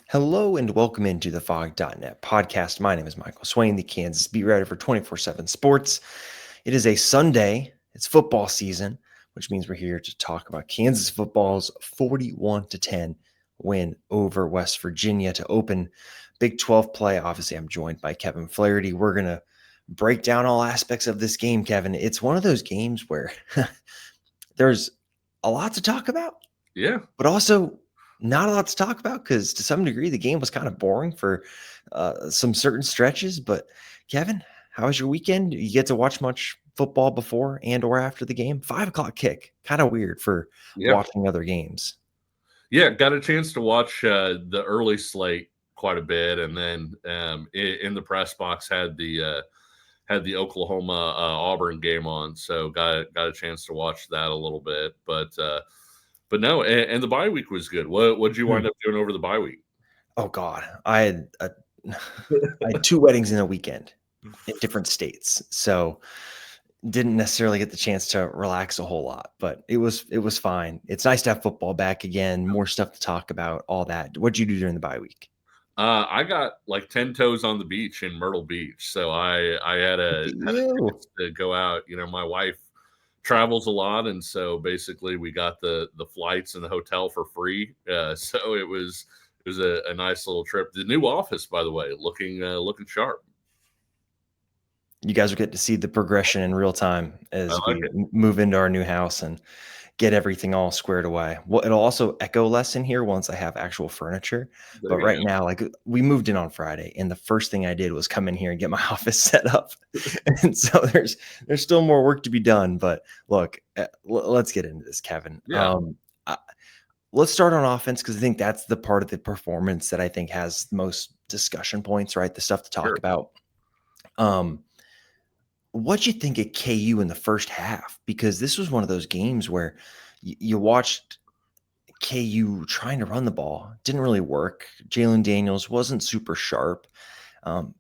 Hello and welcome into the Fog.net podcast. My name is Michael Swain, the Kansas beat writer for 24/7 Sports. It is a Sunday. It's football season, which means we're here to talk about Kansas football's 41-10 win over West Virginia to open Big 12 play. Obviously, I'm joined by Kevin Flaherty. We're going to break down all aspects of this game, Kevin. It's one of those games where there's a lot to talk about, Yeah. but also not a lot to talk about because to some degree the game was kind of boring for some certain stretches. But Kevin, how was your weekend? You get to watch much football before and or after the game? 5 o'clock kick, kind of weird for Yeah. watching other games. Yeah. Got a chance to watch the early slate quite a bit, and then in the press box had the Oklahoma Auburn game on, so got a chance to watch that a little bit. But no, and the bye week was good. What did you Hmm. wind up doing over the bye week? Oh God, I had two weddings in a weekend in different states, so didn't necessarily get the chance to relax a whole lot, but it was fine. It's nice to have football back again, more stuff to talk about, all that. What'd you do during the bye week? I got like 10 toes on the beach in Myrtle Beach, so I had Look a at had a you. chance to go out. My wife travels a lot, and so basically we got the flights and the hotel for free. So it was a nice little trip. The new office, by the way, looking sharp. You guys will get to see the progression in real time I as like we it. move into our new house and get everything all squared away. Well, it'll also echo less in here once I have actual furniture. But There you right now, like we moved in on Friday, and the first thing I did was come in here and get my office set up. And so there's still more work to be done. But look, let's get into this, Kevin. Yeah, I, let's start on offense because I think that's the part of the performance that I think has the most discussion points, right? The stuff to talk sure. about. Um, What'd you think of KU in the first half? Because this was one of those games where you watched KU trying to run the ball. Didn't really work. Jalen Daniels wasn't super sharp. Um,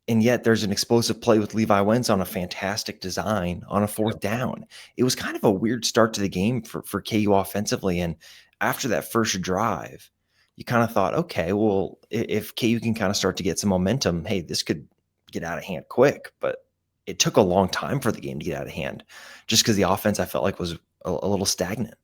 and yet there's an explosive play with Levi Wentz on a fantastic design on a Yep. fourth down. It was kind of a weird start to the game for KU offensively. And after that first drive, you kind of thought, okay, well, if KU can kind of start to get some momentum, hey, this could get out of hand quick. But it took a long time for the game to get out of hand just because the offense I felt like was a little stagnant.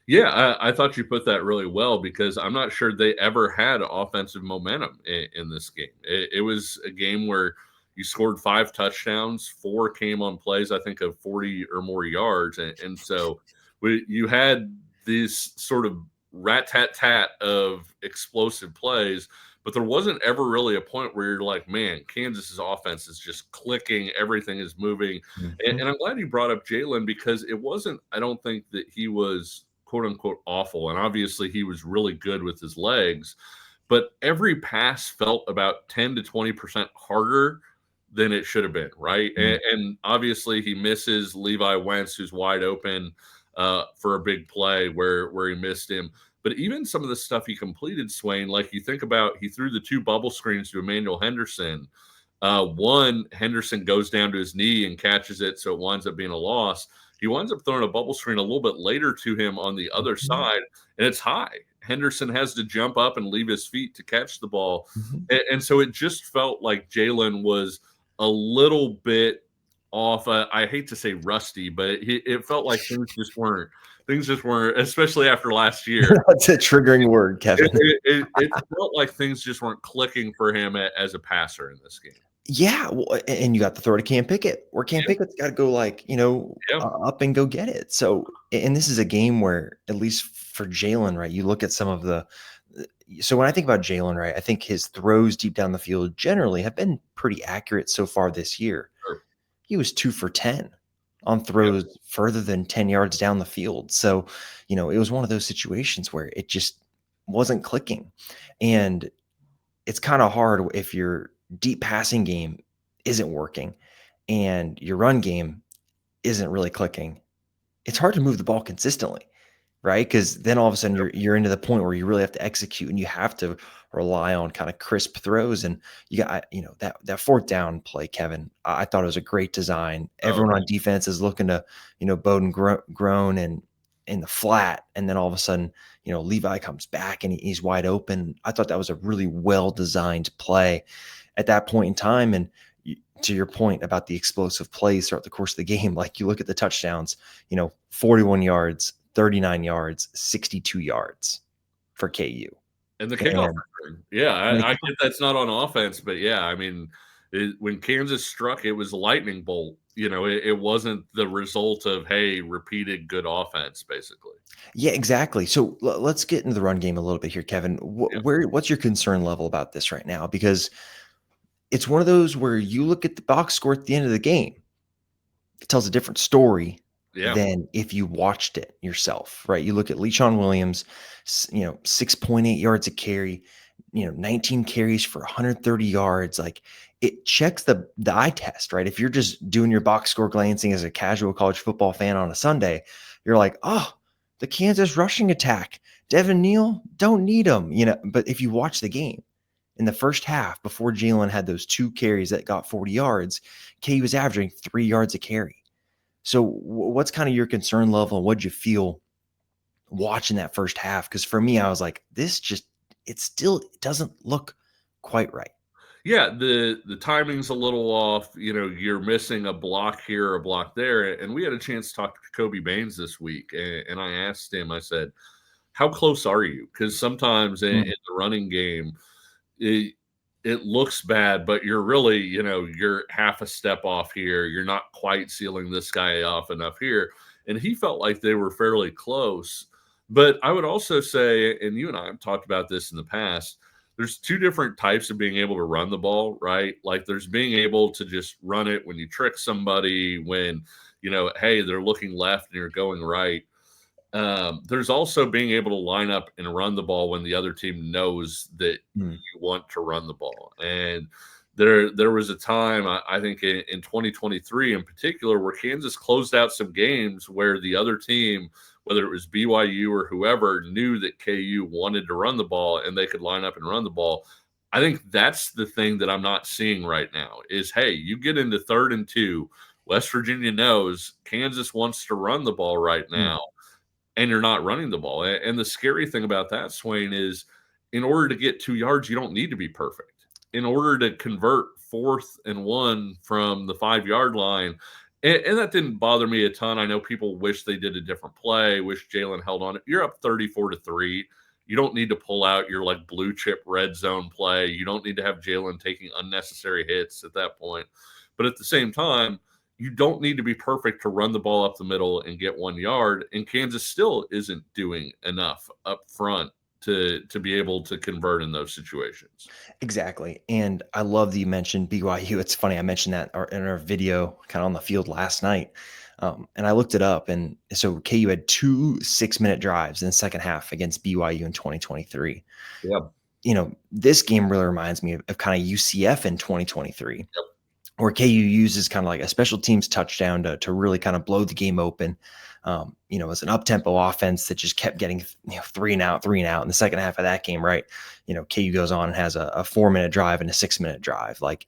Yeah, I thought you put that really well because I'm not sure they ever had offensive momentum in this game. It was a game where you scored 5 touchdowns, 4 came on plays, I think, of 40 or more yards. And so you had these sort of rat tat tat of explosive plays, but there wasn't ever really a point where you're like, man, Kansas's offense is just clicking, everything is moving. And, Mhm. and I'm glad you brought up Jalen because it wasn't, I don't think that he was quote unquote awful. And obviously he was really good with his legs, but every pass felt about 10 to 20% harder than it should have been, right? Mhm. And obviously he misses Levi Wentz, who's wide open for a big play where he missed him. But even some of the stuff he completed, Swain, like you think about, he threw the 2 bubble screens to Emmanuel Henderson. One, Henderson goes down to his knee and catches it, so it winds up being a loss. He winds up throwing a bubble screen a little bit later to him on the other Mhm. side, and it's high. Henderson has to jump up and leave his feet to catch the ball. Mhm. And so it just felt like Jalen was a little bit off. I hate to say rusty, but it felt like things just weren't, especially after last year. That's a triggering word, It, Kevin. it, it, it felt like things just weren't clicking for him as a passer in this game. Yeah, well, and you got to throw to Cam Pickett, where Cam Yeah, Pickett's gotta go, like, yeah, up and go get it. So and this is a game where, at least for Jalen, right, you look at some of the so when I think about Jalen, right, I think his throws deep down the field generally have been pretty accurate so far this year. sure. He was 2 for 10 on Yep. throws further than 10 yards down the field. So, it was one of those situations where it just wasn't clicking. And it's kinda hard if your deep passing game isn't working and your run game isn't really clicking. It's hard to move the ball consistently, right? Because then all of a sudden you're into the point where you really have to execute and you have to rely on kinda crisp throws, and you got that fourth down play, Kevin, I thought it was a great design. Oh, Everyone on defense is looking to, bode and groan, and in the flat, and then all of a sudden, Levi comes back and he's wide open. I thought that was a really well designed play at that point in time. And to your point about the explosive plays throughout the course of the game, like you look at the touchdowns, 41 yards, 39 yards, 62 yards for KU. And the kickoff And return. Yeah, I get that's not on offense, but yeah, I mean, when Kansas struck, it was a lightning bolt. It wasn't the result of, hey, repeated good offense, basically. yeah, exactly. So let's get into the run game a little bit here, Kevin. Yeah. What's your concern level about this right now? Because it's one of those where you look at the box score at the end of the game, it tells a different story Yeah. than if you watched it yourself, right? You look at Le'Shawn Williams, 6.8 yards a carry, 19 carries for 130 yards. Like it checks the eye test, right? If you're just doing your box score glancing as a casual college football fan on a Sunday, you're like, oh, the Kansas rushing attack, Devin Neal, don't need him, But if you watch the game in the first half, before Jalen had those 2 carries that got 40 yards, KU was averaging 3 yards a carry. So what's kind of your concern level, and what'd you feel watching that first half? Because for me, I was like, it still doesn't look quite right. Yeah, the timing's a little off. You're missing a block here, a block there. And we had a chance to talk to Kobe Baines this week, and I asked him, I said, how close are you? Because sometimes in the running game, it looks bad, but you're really, you're half a step off here. You're not quite sealing this guy off enough here. And he felt like they were fairly close. But I would also say, and you and I have talked about this in the past, there's 2 different types of being able to run the ball, right? Like there's being able to just run it when you trick somebody, when, hey, they're looking left and you're going right. There's also being able to line up and run the ball when the other team knows that Mm, you want to run the ball. And there was a time, I think in 2023 in particular, where Kansas closed out some games where the other team, whether it was BYU or whoever, knew that KU wanted to run the ball and they could line up and run the ball. I think that's the thing that I'm not seeing right now is, hey, you get into 3rd and 2. West Virginia knows Kansas wants to run the ball right mm, now, and you're not running the ball. And the scary thing about that, Swain, is in order to get 2 yards, you don't need to be perfect. In order to convert 4th and 1 from the 5-yard line, and that didn't bother me a ton. I know people wish they did a different play, wish Jalen held on it. You're up 34-3. You don't need to pull out your like blue chip red zone play. You don't need to have Jalen taking unnecessary hits at that point. But at the same time, you don't need to be perfect to run the ball up the middle and get 1 yard. And Kansas still isn't doing enough up front to be able to convert in those situations. exactly. And I love that you mentioned BYU. It's funny, I mentioned that in our video kind of on the field last night. And I looked it up. And so KU had 2 6-minute drives in the second half against BYU in 2023. Yeah. This game really reminds me of kind of UCF in 2023. Yep. Where KU uses kind of like a special teams touchdown to really kind of blow the game open. It's an up-tempo offense that just kept getting 3 and out in the second half of that game, right? KU goes on and has a 4-minute drive and a 6-minute drive. Like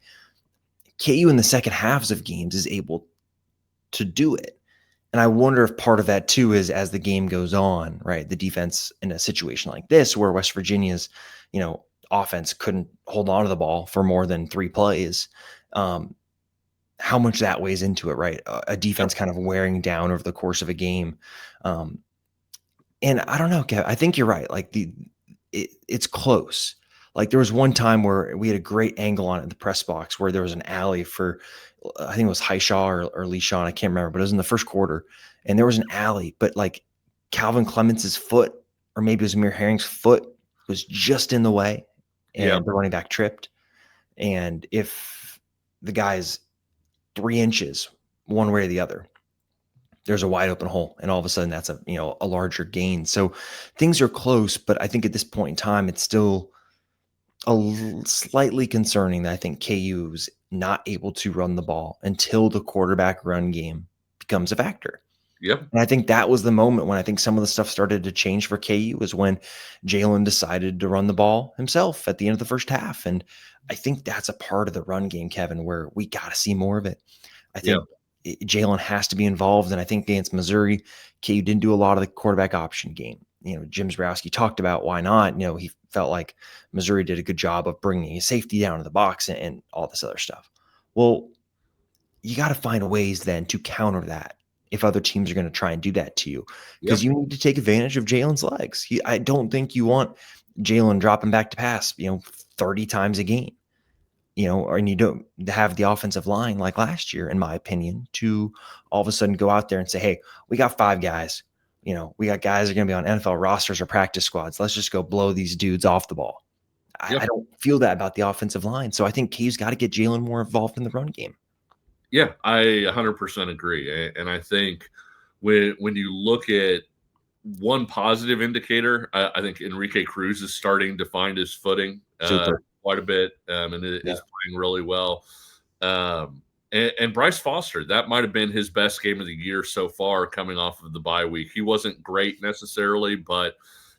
KU in the second halves of games is able to do it. And I wonder if part of that too is as the game goes on, right? The defense in a situation like this where West Virginia's, offense couldn't hold on to the ball for more than 3 plays. How much that weighs into it, right? A defense kind of wearing down over the course of a game. And I don't know, Kev, I think you're right. Like it's close. Like there was one time where we had a great angle on it in the press box where there was an alley for, I think it was Highshaw or Le'Shawn, I can't remember, but it was in the first quarter. And there was an alley, but like Calvin Clemens's foot, or maybe it was Amir Herring's foot, was just in the way, and the running back tripped. And if the guy's 3 inches one way or the other, there's a wide open hole, and all of a sudden that's a larger gain. So things are close, but I think at this point in time, it's still slightly concerning that I think KU is not able to run the ball until the quarterback run game becomes a factor. Yep. And I think that was the moment when I think some of the stuff started to change for KU, was when Jalen decided to run the ball himself at the end of the first half. And I think that's a part of the run game, Kevin, where we got to see more of it. I Yep. think Jalen has to be involved. And I think against Missouri, KU didn't do a lot of the quarterback option game. Jim Zborowski talked about why not. He felt like Missouri did a good job of bringing a safety down to the box and all this other stuff. Well, you got to find ways then to counter that if other teams are going to try and do that to you, Yeah. because you need to take advantage of Jalen's legs. I don't think you want Jalen dropping back to pass, 30 times a game, and you don't have the offensive line like last year, in my opinion, to all of a sudden go out there and say, hey, we got 5 guys. We got guys that are going to be on NFL rosters or practice squads. Let's just go blow these dudes off the ball. Yeah. I don't feel that about the offensive line. So I think KU's got to get Jalen more involved in the run game. Yeah, I 100% agree. And I think when you look at one positive indicator, I think Enrique Cruz is starting to find his footing Super. quite a bit, and Yeah. is playing really well. And Bryce Foster, that might have been his best game of the year so far, coming off of the bye week. He wasn't great necessarily, but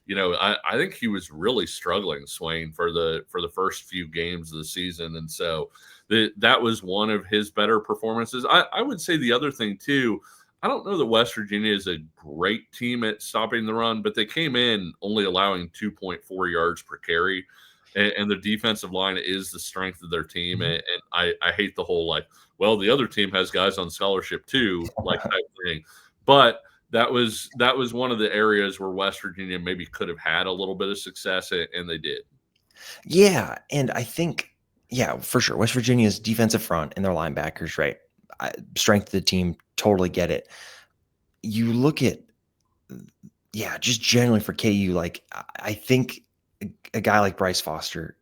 I think he was really struggling, Swain, for the first few games of the season, and so that was one of his better performances. I would say the other thing too. I don't know that West Virginia is a great team at stopping the run, but they came in only allowing 2.4 yards per carry, and the defensive line is the strength of their team. Mhm. And I hate the whole like, well, the other team has guys on scholarship too, like type thing. But that was one of the areas where West Virginia maybe could have had a little bit of success, and they did. Yeah, and I think, yeah, for sure, West Virginia's defensive front and their linebackers, right? Strength of the team, totally get it. You look at, yeah, just generally for KU, like I think a guy like Bryce Foster,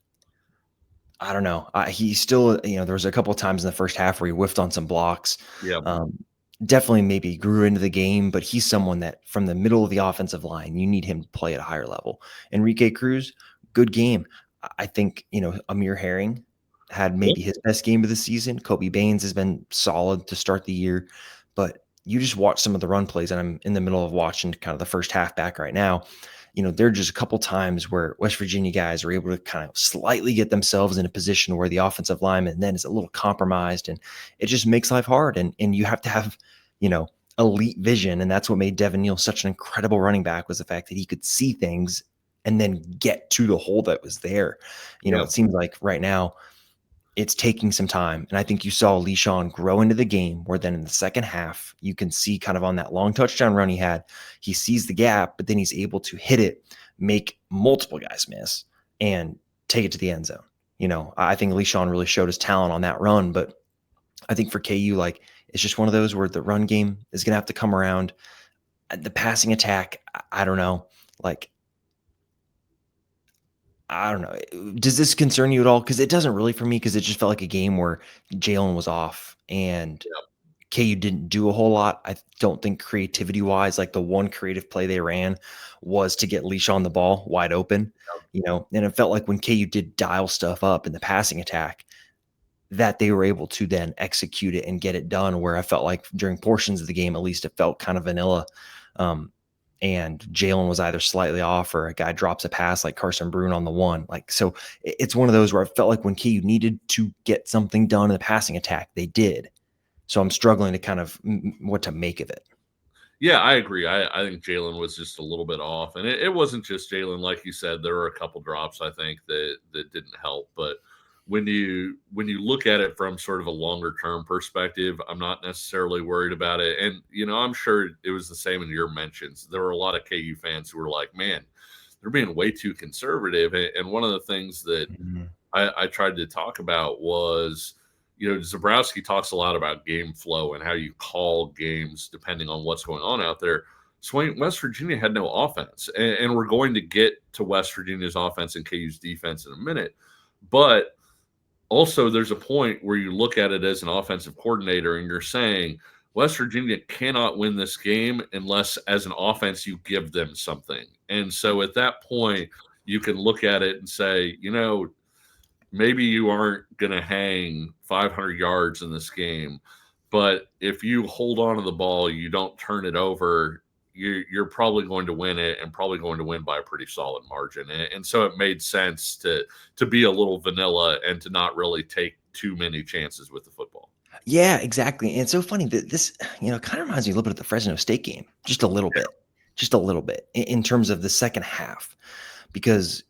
I don't know. He still, there was a couple of times in the first half where he whiffed on some blocks. Yeah, Um, Definitely maybe grew into the game, but he's someone that from the middle of the offensive line, you need him to play at a higher level. Enrique Cruz, good game. I think, Amir Herring had yeah, maybe his best game of the season. Kobe Baines has been solid to start the year, but you just watch some of the run plays, and I'm in the middle of watching kind of the first half back right now. There are just a couple times where West Virginia guys are able to kind of slightly get themselves in a position where the offensive lineman then is a little compromised, and it just makes life hard. And you have to have, elite vision. And that's what made Devin Neal such an incredible running back, was the fact that he could see things and then get to the hole that was there. yeah, It seems like right now it's taking some time. And I think you saw LeSean grow into the game, where then in the second half, you can see kind of on that long touchdown run he sees the gap, but then he's able to hit it, make multiple guys miss, and take it to the end zone. I think LeSean really showed his talent on that run, but I think for KU, like, it's just one of those where the run game is going to have to come around. The passing attack, I don't know. Like, I don't know. Does this concern you at all? Because it doesn't really for me, because it just felt like a game where Jalen was off and yeah, KU didn't do a whole lot. I don't think creativity wise, like the one creative play they ran was to get Leash on the ball wide open, and it felt like when KU did dial stuff up in the passing attack, that they were able to then execute it and get it done, where I felt like during portions of the game, at least, it felt kind of vanilla. And Jalen was either slightly off, or a guy drops a pass like Carson Brune on the one. Like, so it's one of those where I felt like when KU needed to get something done in the passing attack, they did. So I'm struggling to kind of what to make of it. yeah. I agree. I think Jalen was just a little bit off, and it wasn't just Jalen. Like you said, there were a couple drops I think that didn't help, but when you look at it from sort of a longer term perspective, I'm not necessarily worried about it. And I'm sure it was the same in your mentions. There were a lot of KU fans who were like, "Man, they're being way too conservative." And one of the things that Mhm. I tried to talk about was, Zabrowski talks a lot about game flow and how you call games depending on what's going on out there. Swain, West Virginia had no offense, and we're going to get to West Virginia's offense and KU's defense in a minute, but also there's a point where you look at it as an offensive coordinator and you're saying West Virginia cannot win this game unless as an offense you give them something. And so at that point you can look at it and say, maybe you aren't going to hang 500 yards in this game, but if you hold on to the ball, you don't turn it over, you're probably going to win it, and probably going to win by a pretty solid margin. And so it made sense to be a little vanilla and to not really take too many chances with the football. Yeah, exactly. And it's so funny that this, kind of reminds me a little bit of the Fresno State game, just a little bit in terms of the second half, because,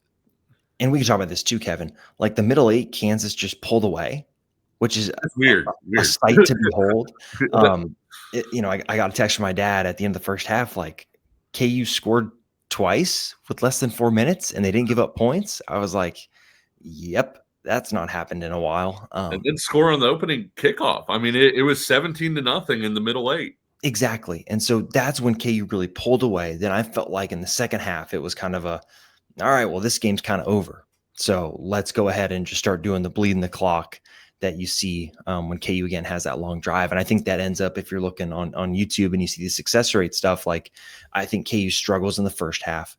and we can talk about this too, Kevin. Like the middle eight, Kansas just pulled away, which is It's a weird. sight to behold. I got a text from my dad at the end of the first half, like KU scored twice with less than 4 minutes, and they didn't give up points. I was like, "Yep, that's not happened in a while." And then score on the opening kickoff. I mean, it was 17-0 in the middle eight. Exactly, and so that's when KU really pulled away. Then I felt like in the second half, it was kind of a, all right, well, this game's kind of over. So let's go ahead and just start doing the bleeding the clock that you see when KU again has that long drive. And I think that ends up, if you're looking on YouTube and you see the success rate stuff, like I think KU struggles in the first half,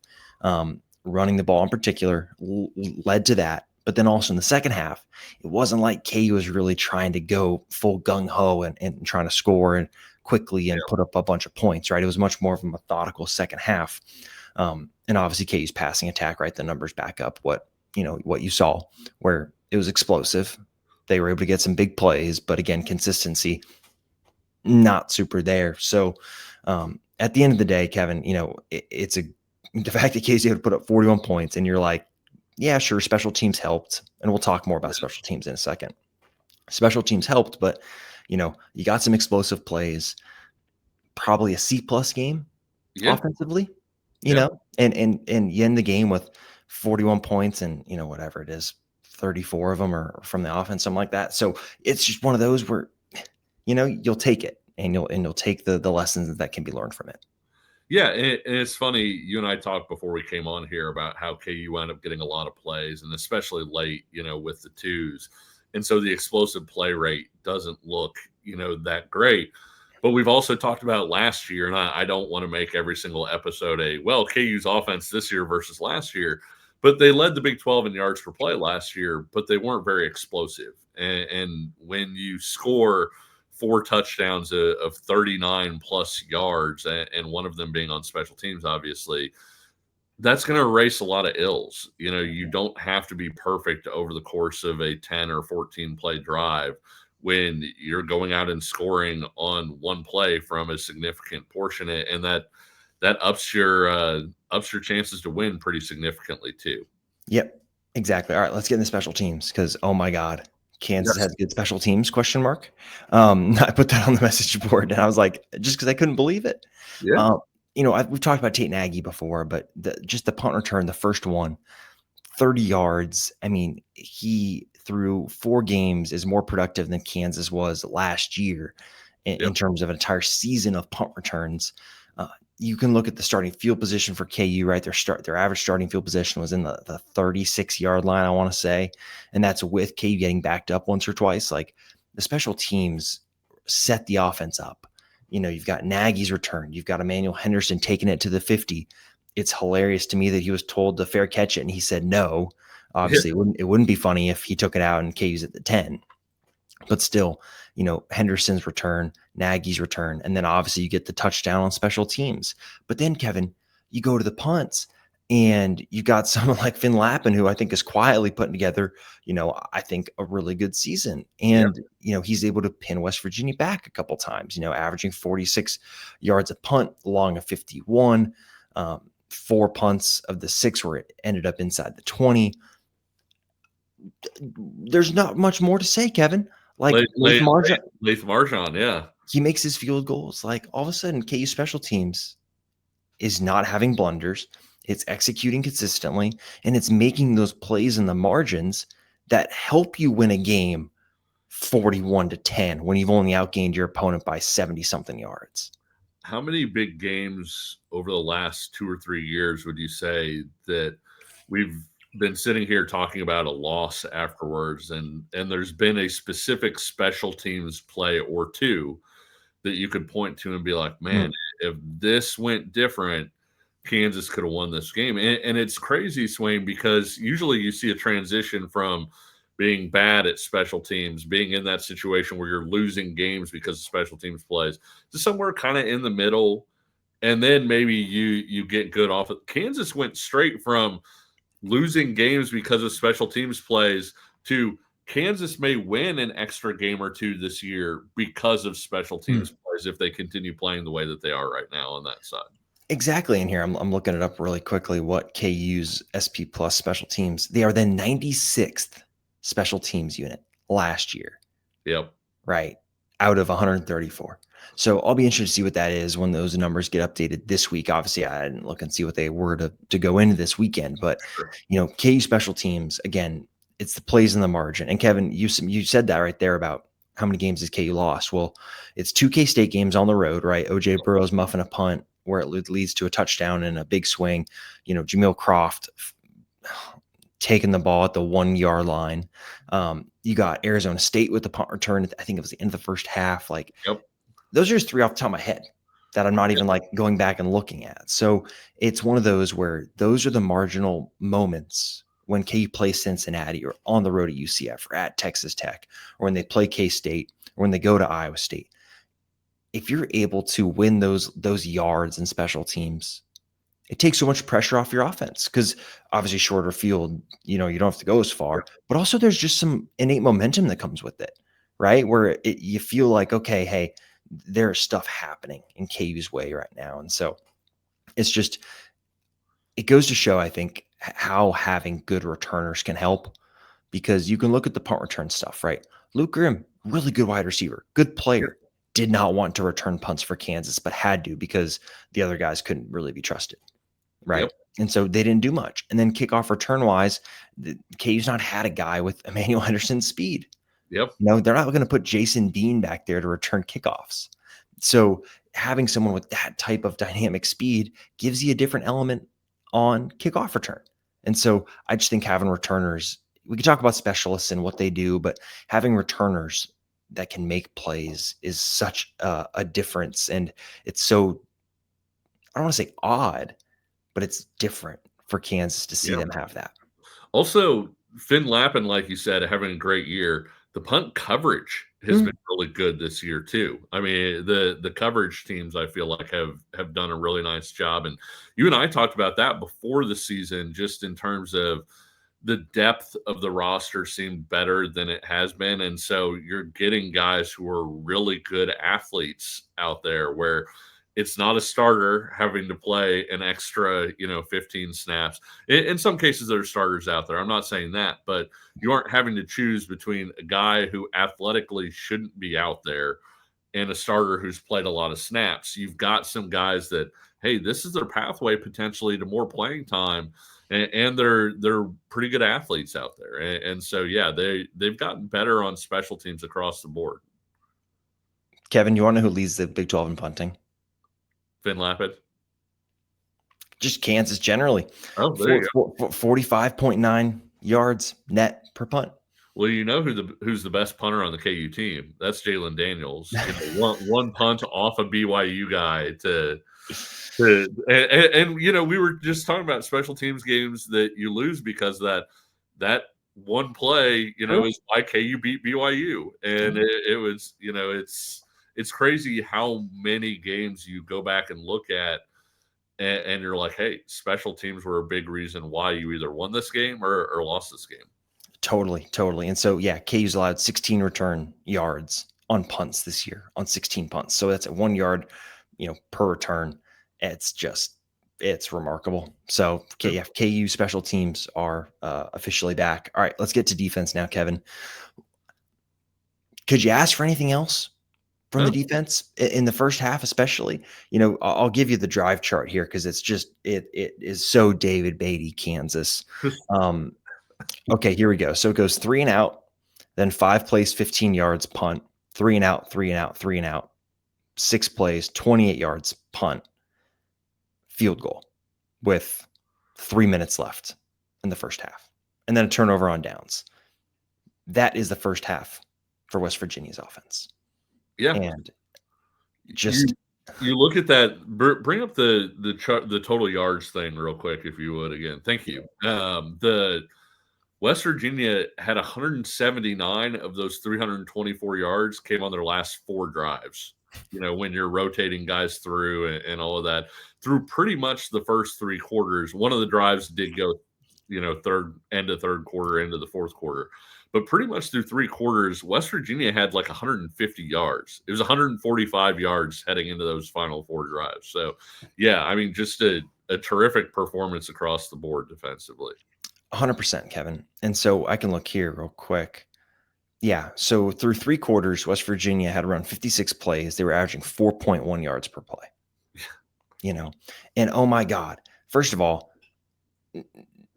running the ball in particular led to that. But then also in the second half, it wasn't like KU was really trying to go full gung ho and trying to score and quickly and put up a bunch of points, right? It was much more of a methodical second half. And obviously KU's passing attack, right? The numbers back up what you saw, where it was explosive. They were able to get some big plays, but again, consistency not super there. So at the end of the day, Kevin, it's the fact that KU had to put up 41 points, and you're like, yeah, sure, special teams helped, and we'll talk more about special teams in a second. Special teams helped, but you got some explosive plays, probably a C+ game Yeah. offensively, Yep. and you end the game with 41 points and, whatever it is, 34 of them are from the offense, something like that. So it's just one of those where, you'll take it and you'll take the lessons that can be learned from it. Yeah, and it's funny. You and I talked before we came on here about how KU wound up getting a lot of plays, and especially late, with the twos, and so the explosive play rate doesn't look, that great. But we've also talked about last year, and I don't want to make every single episode KU's offense this year versus last year, but they led the Big 12 in yards per play last year, but they weren't very explosive. And when you score 4 touchdowns of 39 plus yards, and one of them being on special teams, obviously, that's going to erase a lot of ills. You don't have to be perfect over the course of a 10 or 14 play drive when you're going out and scoring on one play from a significant portion, and that ups your chances to win pretty significantly too. Yep, exactly. All right, let's get into special teams because, oh my God, Kansas Yes. has good special teams, question mark. I put that on the message board and I was like, just because I couldn't believe it. Yeah. We've talked about Tate Nagy before, but just the punt return, the first one, 30 yards. I mean, he through 4 games is more productive than Kansas was last year in Yep. terms of an entire season of punt returns. Uh, you can look at the starting field position for KU, right? Their average starting field position was in the 36-yard line, I want to say, and that's with KU getting backed up once or twice. Like the special teams set the offense up. You've got Nagy's return, you've got Emmanuel Henderson taking it to the 50. It's hilarious to me that he was told to fair catch it and he said no. Yeah. Obviously, it wouldn't be funny if he took it out and KU's at the 10. But still, Henderson's return, Nagy's return, and then obviously you get the touchdown on special teams. But then, Kevin, you go to the punts and you got someone like Finn Lappin, who I think is quietly putting together, I think a really good season. Yeah. And, he's able to pin West Virginia back a couple times, averaging 46 yards a punt, long of 51. 4 punts of the 6 where it ended up inside the 20. There's not much more to say, Kevin. Like Lath Marjan, Lath Marjan, yeah. he makes his field goals. Like all of a sudden, KU special teams is not having blunders. It's executing consistently, and it's making those plays in the margins that help you win a game 41-10 when you've only outgained your opponent by 70 something yards. How many big games over the last 2 or 3 years would you say that we've been sitting here talking about a loss afterwards, and there's been a specific special teams play or two that you could point to and be like, man, if this went different, Kansas could have won this game. And it's crazy, Swain, because usually you see a transition from being bad at special teams, being in that situation where you're losing games because of special teams plays, to somewhere kind of in the middle. And then maybe you get good off it. Kansas went straight from losing games because of special teams plays to Kansas may win an extra game or two this year because of special teams plays if they continue playing the way that they are right now on that side. Exactly. In here, I'm looking it up really quickly. What KU's SP plus special teams? They are the 96th special teams unit last year. Yep. Right, out of 134. So I'll be interested to see what that is when those numbers get updated this week. Obviously, I didn't look and see what they were to go into this weekend, but Sure. KU special teams again. It's the plays in the margin. And Kevin, you said that right there about how many games has KU lost. Well, it's 2 K-State games on the road, right? OJ Burrow's muffing a punt where it leads to a touchdown and a big swing. Jameel Croft taking the ball at the 1 yard line. You got Arizona State with the punt return. I think it was the end of the first half. Like, Yep. those are just 3 off the top of my head that I'm not even like going back and looking at. So it's one of those where those are the marginal moments when KU plays Cincinnati or on the road at UCF or at Texas Tech or when they play K-State or when they go to Iowa State. If you're able to win those yards and special teams, it takes so much pressure off your offense because obviously shorter field, you don't have to go as far, but also there's just some innate momentum that comes with it, right? Where you feel like, okay, hey, there's stuff happening in KU's way right now. And so it goes to show, I think, how having good returners can help because you can look at the punt return stuff, right? Luke Grimm, really good wide receiver, good player, did not want to return punts for Kansas, but had to because the other guys couldn't really be trusted. Right. Yep. And so they didn't do much. And then kickoff return wise, KU's not had a guy with Emmanuel Henderson's speed. Yep. They're not going to put Jason Bean back there to return kickoffs. So having someone with that type of dynamic speed gives you a different element on kickoff return. And so I just think having returners, we could talk about specialists and what they do, but having returners that can make plays is such a difference. And it's so, I don't want to say odd, but it's different for Kansas to see them have that. Also, Finn Lappin, like you said, having a great year. The punt coverage has been really good this year too. I mean, the coverage teams I feel like have done a really nice job. And you and I talked about that before the season, just in terms of the depth of the roster seemed better than it has been. And so you're getting guys who are really good athletes out there where it's not a starter having to play an extra, 15 snaps. In some cases, there are starters out there. I'm not saying that, but you aren't having to choose between a guy who athletically shouldn't be out there and a starter who's played a lot of snaps. You've got some guys that, hey, this is their pathway potentially to more playing time, and they're pretty good athletes out there. And so, yeah, they've gotten better on special teams across the board. Kevin, you want to know who leads the Big 12 in punting? Finn Lappin. Just Kansas generally. Oh, there you go. 45.9 yards net per punt. Well, you know who's the best punter on the KU team? That's Jalen Daniels. One punt off a BYU guy and we were just talking about special teams games that you lose because that one play, is why KU beat BYU, and it was, it's crazy how many games you go back and look at. And you're like, hey, special teams were a big reason why you either won this game or lost this game. Totally. And so, yeah, KU's allowed 16 return yards on punts this year, on 16 punts. So that's at 1 yard, per return. It's remarkable. So, KU special teams are officially back. All right, let's get to defense now, Kevin. Could you ask for anything else from the defense in the first half, especially? I'll give you the drive chart here because it's just it is so David Beatty, Kansas. Okay, here we go. So it goes 3 and out, then 5 plays, 15 yards, punt, 3 and out, 3 and out, 3 and out, 6 plays, 28 yards, punt, field goal with 3 minutes left in the first half, and then a turnover on downs. That is the first half for West Virginia's offense. Yeah. And just you look at that, bring up the total yards thing real quick, if you would, again. Thank you. The West Virginia had 179 of those 324 yards came on their last 4 drives. When you're rotating guys through and all of that, through pretty much the first 3 quarters. One of the drives did go end of third quarter, into the fourth quarter. But pretty much through three quarters, West Virginia had like 150 yards. It was 145 yards heading into those final four drives. So, yeah, I mean, just a terrific performance across the board defensively. 100%, Kevin. And so I can look here real quick. Yeah. So through three quarters, West Virginia had around 56 plays. They were averaging 4.1 yards per play. And oh my God, first of all,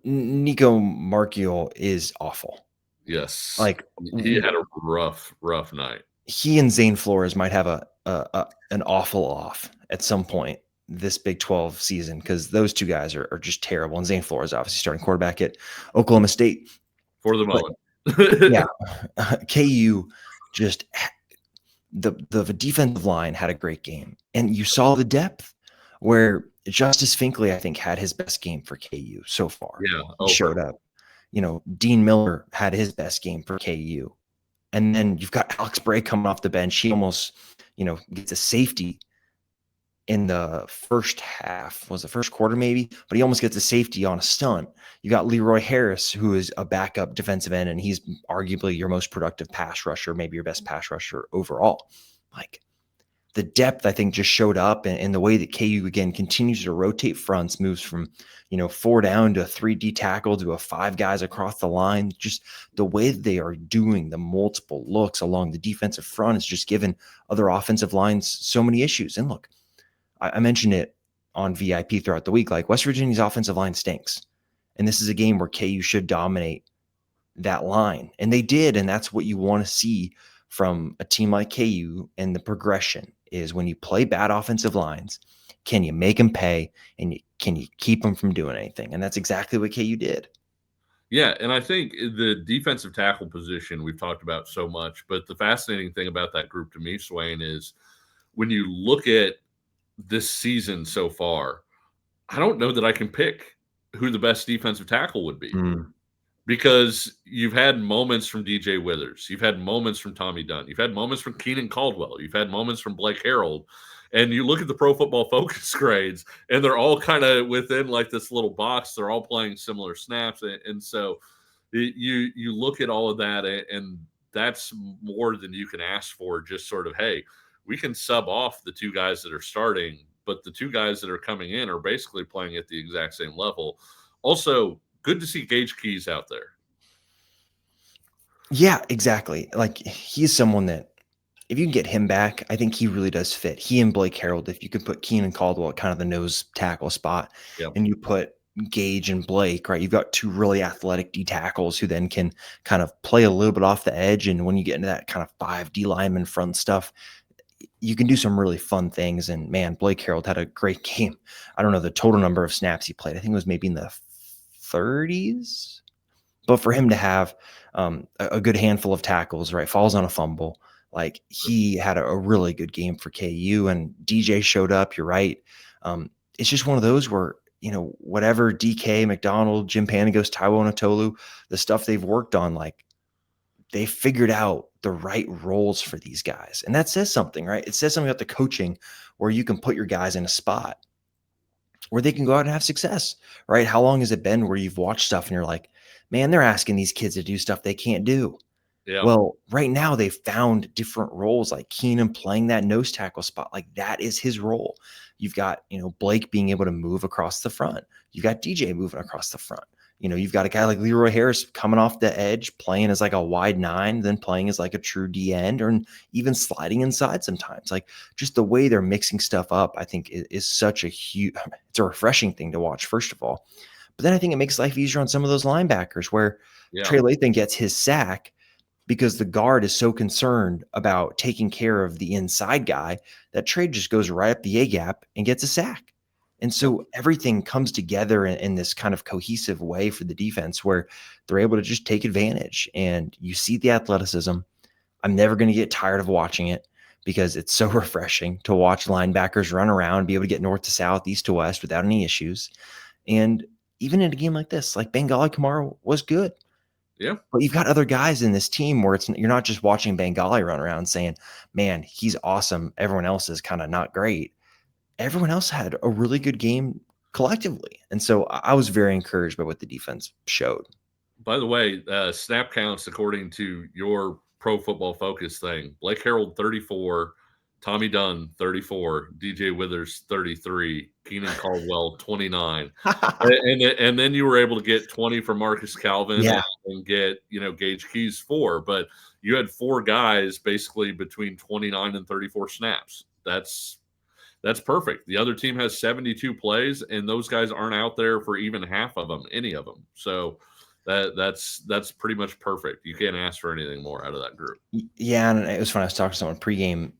Nico Markiel is awful. Yes. Like He had a rough night. he and Zane Flores might have an awful off at some point this Big 12 season, because those two guys are just terrible. And Zane Flores, obviously starting quarterback at Oklahoma State. For the But moment. yeah, KU just the defensive line had a great game, and you saw the depth where Justice Finkley, I think, had his best game for KU so far. Yeah. He showed up. Dean Miller had his best game for KU. And then you've got Alex Bray coming off the bench. He almost, gets a safety in the first half. Was the first quarter maybe? But he almost gets a safety on a stunt. You got Leroy Harris, who is a backup defensive end, and he's arguably your most productive pass rusher, maybe your best pass rusher overall. Like, the depth, I think, just showed up, and the way that KU, again, continues to rotate fronts, moves from, 4 down to a 3D tackle to a 5 guys across the line. Just the way that they are doing the multiple looks along the defensive front is just giving other offensive lines so many issues. And look, I mentioned it on VIP throughout the week. Like, West Virginia's offensive line stinks. And this is a game where KU should dominate that line. And they did. And that's what you want to see from a team like KU. And the progression is, when you play bad offensive lines, can you make them pay, and can you keep them from doing anything? And that's exactly what KU did. Yeah, and I think the defensive tackle position we've talked about so much, but the fascinating thing about that group to me, Swain, is when you look at this season so far, I don't know that I can pick who the best defensive tackle would be. Because you've had moments from DJ Withers, you've had moments from Tommy Dunn, you've had moments from Keenan Caldwell, you've had moments from Blake Harrell, and you look at the Pro Football Focus grades, and they're all kind of within like this little box. They're all playing similar snaps, and so you look at all of that, and that's more than you can ask for. Just sort of, hey, we can sub off the two guys that are starting, but the two guys that are coming in are basically playing at the exact same level. Also, good to see Gage Keys out there. Yeah, exactly. Like, he's someone that, if you can get him back, I think he really does fit. He and Blake Harrell, if you could put Keenan Caldwell at kind of the nose tackle spot, Yep. and you put Gage and Blake, right? You've got two really athletic D tackles who then can kind of play a little bit off the edge. And when you get into that kind of 5 D lineman front stuff, you can do some really fun things. And man, Blake Harrell had a great game. I don't know the total number of snaps he played. I think it was maybe in the 30s. But for him to have a good handful of tackles, right, falls on a fumble, like, he had a really good game for KU. And DJ showed up. You're right. It's just one of those where, whatever DK, McDonald, Jim Panagos, Taiwo Natolu, the stuff they've worked on, like, they figured out the right roles for these guys. And that says something, right? It says something about the coaching, where you can put your guys in a spot where they can go out and have success, right? How long has it been where you've watched stuff and you're like, man, they're asking these kids to do stuff they can't do? Yeah. Well, right now they've found different roles, like Keenan playing that nose tackle spot. Like, that is his role. You've got, Blake being able to move across the front. You've got DJ moving across the front. You've got a guy like Leroy Harris coming off the edge, playing as like a wide 9, then playing as like a true D end, or even sliding inside sometimes. Like, just the way they're mixing stuff up, I think is such a huge, it's a refreshing thing to watch, first of all. But then I think it makes life easier on some of those linebackers, where Trey Lathan gets his sack because the guard is so concerned about taking care of the inside guy that Trey just goes right up the A gap and gets a sack. And so everything comes together in this kind of cohesive way for the defense, where they're able to just take advantage. And you see the athleticism. I'm never going to get tired of watching it, because it's so refreshing to watch linebackers run around, be able to get north to south, east to west without any issues. And even in a game like this, like, Bengali Kamara was good. Yeah. But you've got other guys in this team where you're not just watching Bengali run around saying, man, he's awesome, everyone else is kind of not great. Everyone else had a really good game collectively. And so I was very encouraged by what the defense showed. By the way, snap counts according to your Pro Football Focus thing: Blake Harrell 34, Tommy Dunn 34, DJ Withers 33, Keenan Caldwell 29, and then you were able to get 20 from Marcus Calvin Yeah. and get Gage Keys 4, but you had 4 guys basically between 29 and 34 snaps. That's perfect. The other team has 72 plays, and those guys aren't out there for even half of them, any of them. So that's pretty much perfect. You can't ask for anything more out of that group. Yeah, and it was fun. I was talking to someone pregame.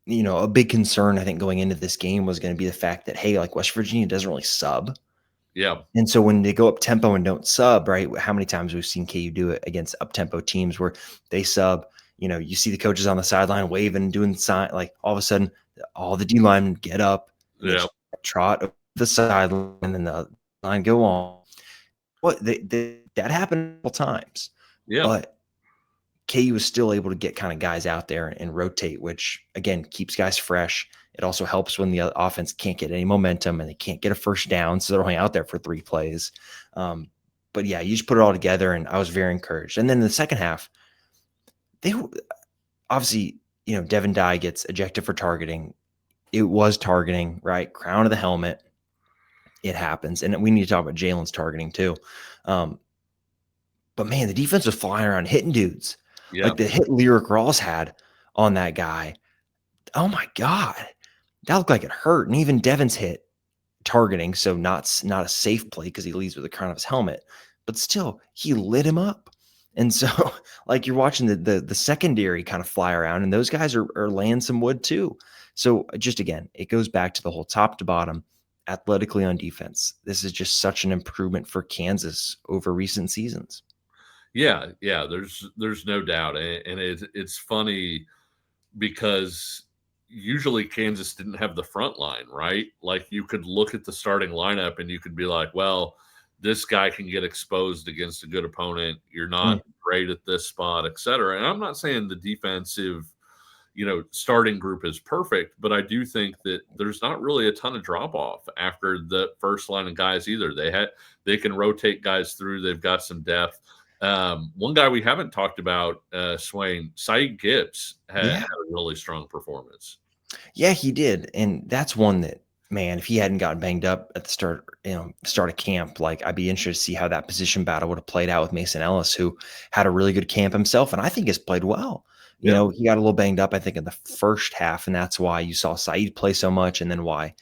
A big concern I think going into this game was going to be the fact that, hey, like West Virginia doesn't really sub. Yeah. And so when they go up tempo and don't sub, right? How many times we've seen KU do it against up tempo teams where they sub, you see the coaches on the sideline waving, doing sign, like all of a sudden all the D linemen get up and they Yeah. trot over the sideline and then the line go on. That happened a couple times. Yeah. But KU was still able to get kind of guys out there and rotate, which again keeps guys fresh. It also helps when the offense can't get any momentum and they can't get a first down, so they're only out there for 3 plays. But yeah, you just put it all together, and I was very encouraged. And then in the second half, they obviously, Devin Dye gets ejected for targeting. It was targeting, right? Crown of the helmet. It happens, and we need to talk about Jalen's targeting too. But man, the defense was flying around hitting dudes. Yeah. Like the hit Lyric Ross had on that guy. Oh my God. That looked like it hurt. And even Devin's hit targeting, so not a safe play because he leads with the crown of his helmet. But still, he lit him up. And so, like you're watching the secondary kind of fly around, and those guys are laying some wood too. So just again, it goes back to the whole top to bottom, athletically on defense. This is just such an improvement for Kansas over recent seasons. Yeah. There's no doubt, and it's funny because usually Kansas didn't have the front line, right? Like you could look at the starting lineup and you could be like, well, this guy can get exposed against a good opponent. You're not great at this spot, et cetera. And I'm not saying the defensive, starting group is perfect, but I do think that there's not really a ton of drop off after the first line of guys either. They can rotate guys through. They've got some depth. One guy we haven't talked about, Swain, Saeed Gibbs had a really strong performance. Yeah, he did. And that's one that, man, if he hadn't gotten banged up at the start of camp, like I'd be interested to see how that position battle would have played out with Mason Ellis, who had a really good camp himself and I think has played well. He got a little banged up, I think, in the first half, and that's why you saw Saeed play so much, and then why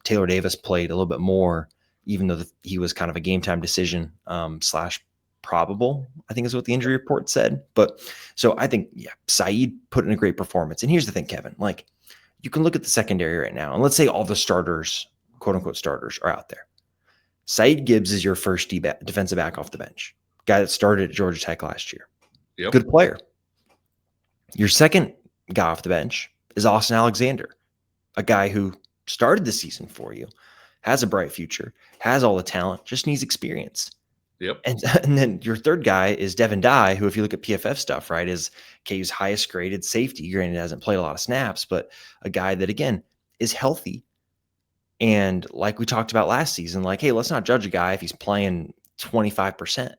Taylor Davis played a little bit more, even though he was kind of a game time decision slash probable, I think is what the injury report said. But so I think, Saeed put in a great performance. And here's the thing, Kevin, like you can look at the secondary right now, and let's say all the starters, quote unquote starters, are out there. Saeed Gibbs is your first defensive back off the bench, guy that started at Georgia Tech last year. Yep. Good player. Your second guy off the bench is Austin Alexander, a guy who started the season for you, has a bright future, has all the talent, just needs experience. Yep. And then your third guy is Devin Dye, who, if you look at PFF stuff, right, is KU's highest graded safety. Granted, hasn't played a lot of snaps, but a guy that, again, is healthy. And like we talked about last season, like, hey, let's not judge a guy if he's playing 25%.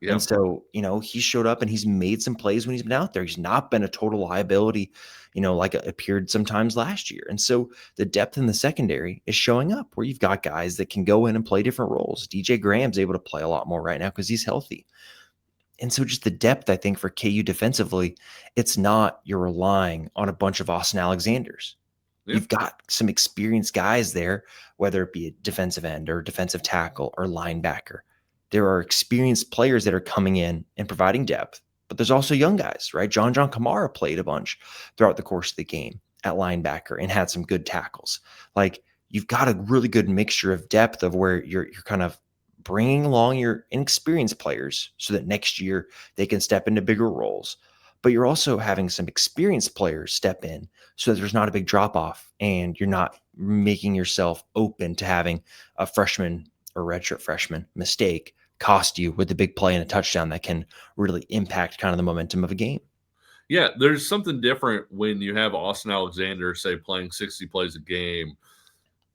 Yep. And so, he showed up and he's made some plays when he's been out there. He's not been a total liability, like it appeared sometimes last year. And so the depth in the secondary is showing up where you've got guys that can go in and play different roles. DJ Graham's able to play a lot more right now because he's healthy. And so just the depth, I think, for KU defensively, it's not you're relying on a bunch of Austin Alexanders. Yep. You've got some experienced guys there, whether it be a defensive end or defensive tackle or linebacker. There are experienced players that are coming in and providing depth, but there's also young guys, right? John Kamara played a bunch throughout the course of the game at linebacker and had some good tackles. Like you've got a really good mixture of depth of where you're kind of bringing along your inexperienced players so that next year they can step into bigger roles. But you're also having some experienced players step in so that there's not a big drop off and you're not making yourself open to having a freshman or redshirt freshman mistake cost you with a big play and a touchdown that can really impact kind of the momentum of a game. Yeah, there's something different when you have Austin Alexander, say, playing 60 plays a game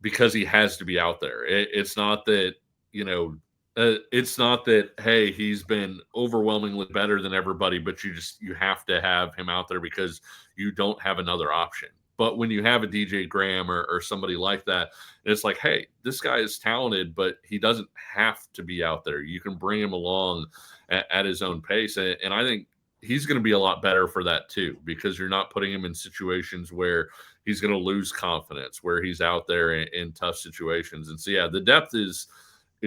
because he has to be out there. It's not that, you know, it's not that, hey, he's been overwhelmingly better than everybody, but you have to have him out there because you don't have another option. But when you have a DJ Graham or somebody like that, it's like, hey, this guy is talented, but he doesn't have to be out there. You can bring him along at his own pace. And I think he's going to be a lot better for that too, because you're not putting him in situations where he's going to lose confidence, where he's out there in tough situations. And so, yeah, the depth is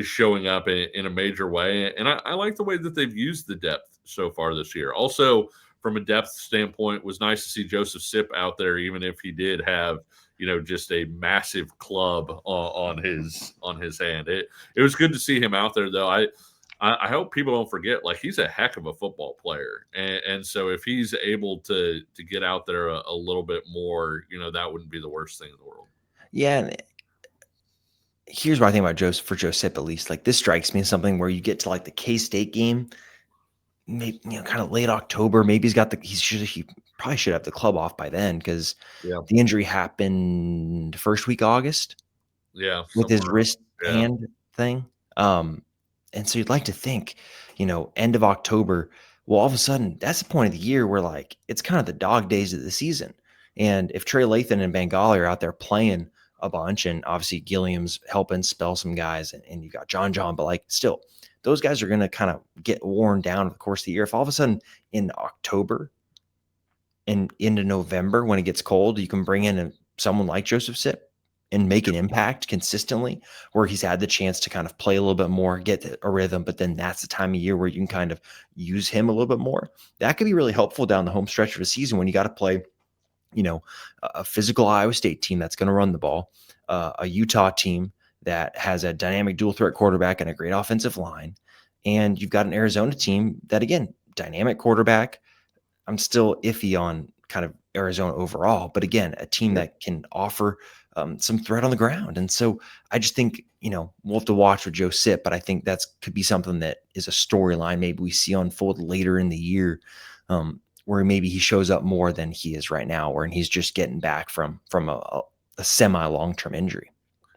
showing up in a major way. And I like the way that they've used the depth so far this year. Also, from a depth standpoint, was nice to see Joseph Sipp out there, even if he did have, just a massive club on his hand. It was good to see him out there, though. I hope people don't forget, like, he's a heck of a football player, and so if he's able to get out there a little bit more, that wouldn't be the worst thing in the world. Yeah, and here's what I think about Joe Sip, at least. Like, this strikes me as something where you get to like the K-State game, maybe kind of late October. Maybe he probably should have the club off by then because Yeah, the injury happened first week August yeah, with his somewhere. wrist Yeah, hand thing. And so you'd like to think, end of October. Well, all of a sudden, that's the point of the year where like it's kind of the dog days of the season. And if Trey Lathan and Bengali are out there playing a bunch, and obviously Gilliam's helping spell some guys, and you got John, but like still, those guys are going to kind of get worn down over the course of the year. If all of a sudden in October and into November when it gets cold, you can bring in someone like Joseph Sipp and make an impact consistently, where he's had the chance to kind of play a little bit more, get a rhythm, but then that's the time of year where you can kind of use him a little bit more. That could be really helpful down the home stretch of a season when you got to play, a physical Iowa State team that's going to run the ball, a Utah team that has a dynamic dual threat quarterback and a great offensive line. And you've got an Arizona team that, again, dynamic quarterback. I'm still iffy on kind of Arizona overall, but again, a team that can offer some threat on the ground. And so I just think, we'll have to watch with Joe Sipp, but I think that's could be something that is a storyline maybe we see unfold later in the year, where maybe he shows up more than he is right now, where he's just getting back from a semi long-term injury.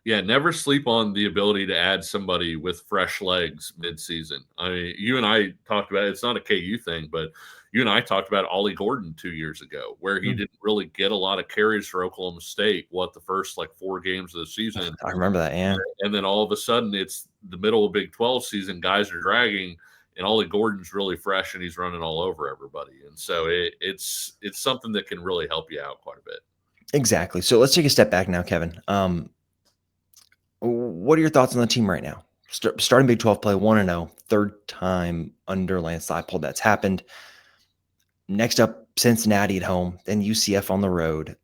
Yeah, never sleep on the ability to add somebody with fresh legs midseason. I mean, you and I talked about it's not a KU thing, but you and I talked about Ollie Gordon 2 years ago, where he didn't really get a lot of carries for Oklahoma State, the first like 4 games of the season. I remember that, yeah. And then all of a sudden it's the middle of Big 12 season, guys are dragging, and Ollie Gordon's really fresh and he's running all over everybody. And so it's something that can really help you out quite a bit. Exactly. So let's take a step back now, Kevin. What are your thoughts on the team right now? Starting Big 12 play 1-0, third time under Lance Leipold that's happened. Next up, Cincinnati at home, then UCF on the road.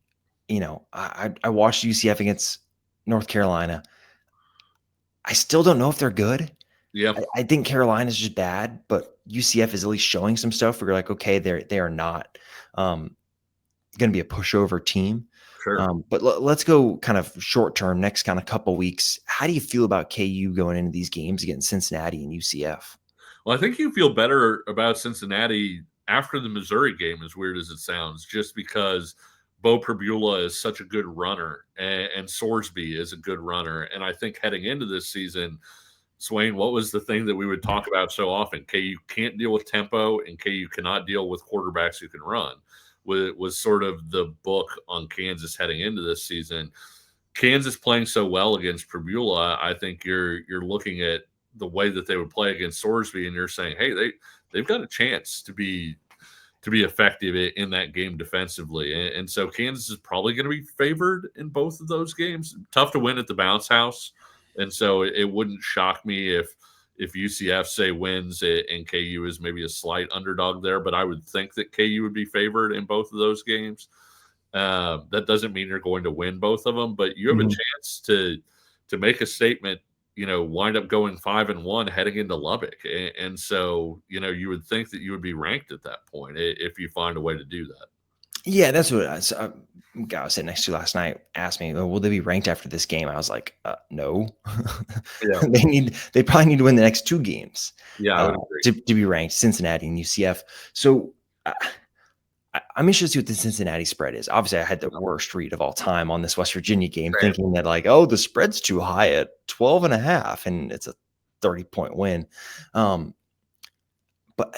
I watched UCF against North Carolina. I still don't know if they're good. Yeah, I think Carolina's just bad, but UCF is at least showing some stuff where you're like, okay, they are not going to be a pushover team. sure. But let's go kind of short term, next kind of couple weeks. How do you feel about KU going into these games against Cincinnati and UCF? Well, I think you feel better about Cincinnati after the Missouri game, as weird as it sounds, just because Bo Pribula is such a good runner and Sorsby is a good runner. And I think heading into this season, Swain, what was the thing that we would talk about so often? KU can't deal with tempo and KU cannot deal with quarterbacks who can run. Was sort of the book on Kansas heading into this season. Kansas playing so well against Pribula, I think you're looking at the way that they would play against Sorsby, and you're saying, hey, they've got a chance to be effective in that game defensively. And so Kansas is probably going to be favored in both of those games. Tough to win at the bounce house. And so it wouldn't shock me if UCF say wins and KU is maybe a slight underdog there, but I would think that KU would be favored in both of those games. That doesn't mean you're going to win both of them, but you have a chance to make a statement, wind up going 5-1 heading into Lubbock. And so, you would think that you would be ranked at that point if you find a way to do that. Yeah, that's what a guy I was sitting next to last night asked me, "Oh, will they be ranked after this game?" I was like, "No." Yeah. They probably need to win the next 2 games Yeah, I would agree. to be ranked, Cincinnati and UCF. So I'm interested to see what the Cincinnati spread is. Obviously, I had the worst read of all time on this West Virginia game, thinking that like, oh, the spread's too high at 12.5, and it's a 30-point win. But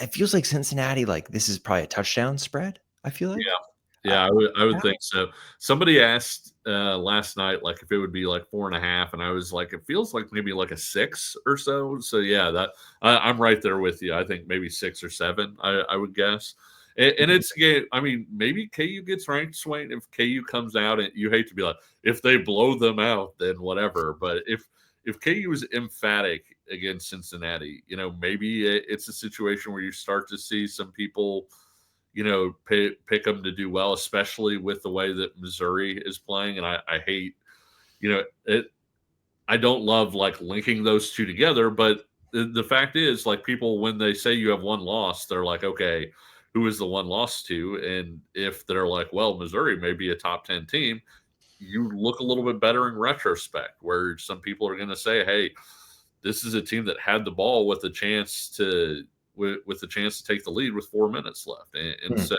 it feels like Cincinnati, like this is probably a touchdown spread. I feel like. Yeah. Uh, Yeah, I would yeah. think so. Somebody asked last night, like if it would be like 4.5, and I was like, it feels like maybe like a 6 or so. So yeah, that I'm right there with you. I think maybe 6 or 7. I would guess. And it's a game. I mean, maybe KU gets ranked, Swain. If KU comes out, and you hate to be like, if they blow them out, then whatever. But if KU is emphatic against Cincinnati, maybe it's a situation where you start to see some people pick them to do well, especially with the way that Missouri is playing. And I hate, it. I don't love like linking those two together, but the fact is, like people when they say you have one loss, they're like, okay, who is the one loss to? And if they're like, well, Missouri may be a top 10 team, you look a little bit better in retrospect. Where some people are going to say, hey, this is a team that had the ball with a chance to with the chance to take the lead with 4 minutes left, and Hmm. so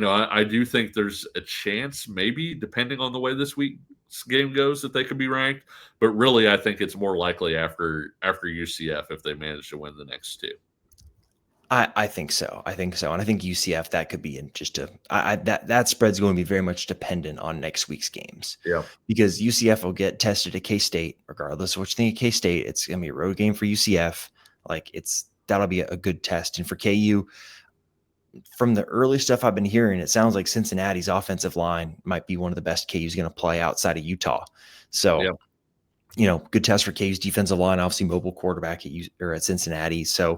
I do think there's a chance, maybe depending on the way this week's game goes, that they could be ranked. But really, I think it's more likely after UCF if they manage to win the next two. I think so. I think so. And I think UCF, that could be in just that spread's going to be very much dependent on next week's games, Yeah, because UCF will get tested at K-State, regardless of what you think of K-State. It's going to be a road game for UCF. Like that'll be a good test. And for KU, from the early stuff I've been hearing, it sounds like Cincinnati's offensive line might be one of the best KU's going to play outside of Utah. yeah, So, good test for KU's defensive line, obviously mobile quarterback at Cincinnati. So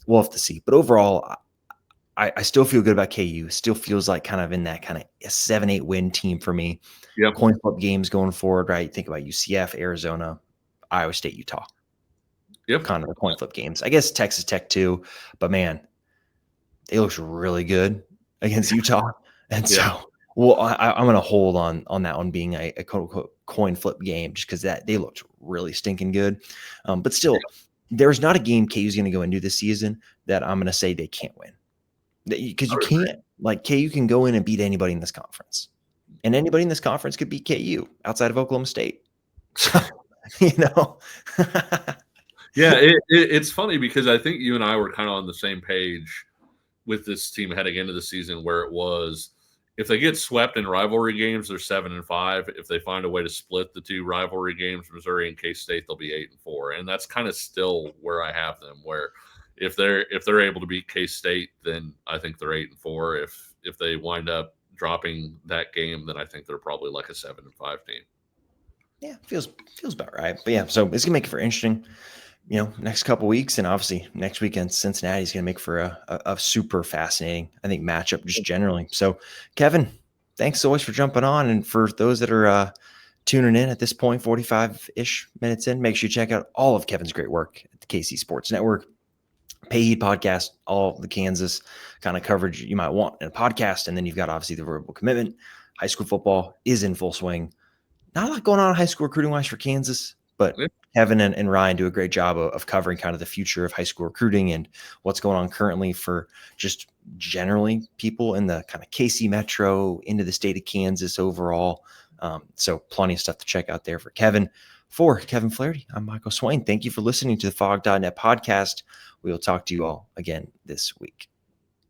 we'll have to see. But overall, I still feel good about KU. Still feels like kind of in that kind of a 7-8 win team for me. yep, Coin flip games going forward, right? Think about UCF, Arizona, Iowa State, Utah. yep, Kind of the coin flip games. I guess Texas Tech too, but man, they looked really good against Utah. And yeah, so, well, I'm going to hold on that one being a quote unquote coin flip game, just because that they looked really stinking good. But still, there's not a game KU's going to go into this season that I'm going to say they can't win. Because you can't, like, KU can go in and beat anybody in this conference, and anybody in this conference could beat KU outside of Oklahoma State. So, you know, yeah. It's funny because I think you and I were kind of on the same page with this team heading into the season, where it was if they get swept in rivalry games, they're 7-5. If they find a way to split the two rivalry games, Missouri and K-State, they'll be 8-4. And that's kind of still where I have them. Where if they're able to beat K-State, then I think they're 8-4. If they wind up dropping that game, then I think they're probably like a 7-5 team. yeah, feels about right. But yeah, so it's gonna make it for interesting, next couple weeks, and obviously next weekend Cincinnati is gonna make for a super fascinating, I think, matchup just generally. So, Kevin, thanks so much for jumping on, and for those that are tuning in at this point, 45-ish minutes in, make sure you check out all of Kevin's great work at the KC Sports Network. Pay Heat podcast, all the Kansas kind of coverage you might want in a podcast. And then you've got obviously the verbal commitment. High school football is in full swing. Not a lot going on in high school recruiting wise for Kansas, but Yeah. Kevin and Ryan do a great job of covering kind of the future of high school recruiting and what's going on currently for just generally people in the kind of KC Metro, into the state of Kansas overall. So plenty of stuff to check out there for Kevin. For Kevin Flaherty, I'm Michael Swain. Thank you for listening to the Fog.net podcast. We will talk to you all again this week.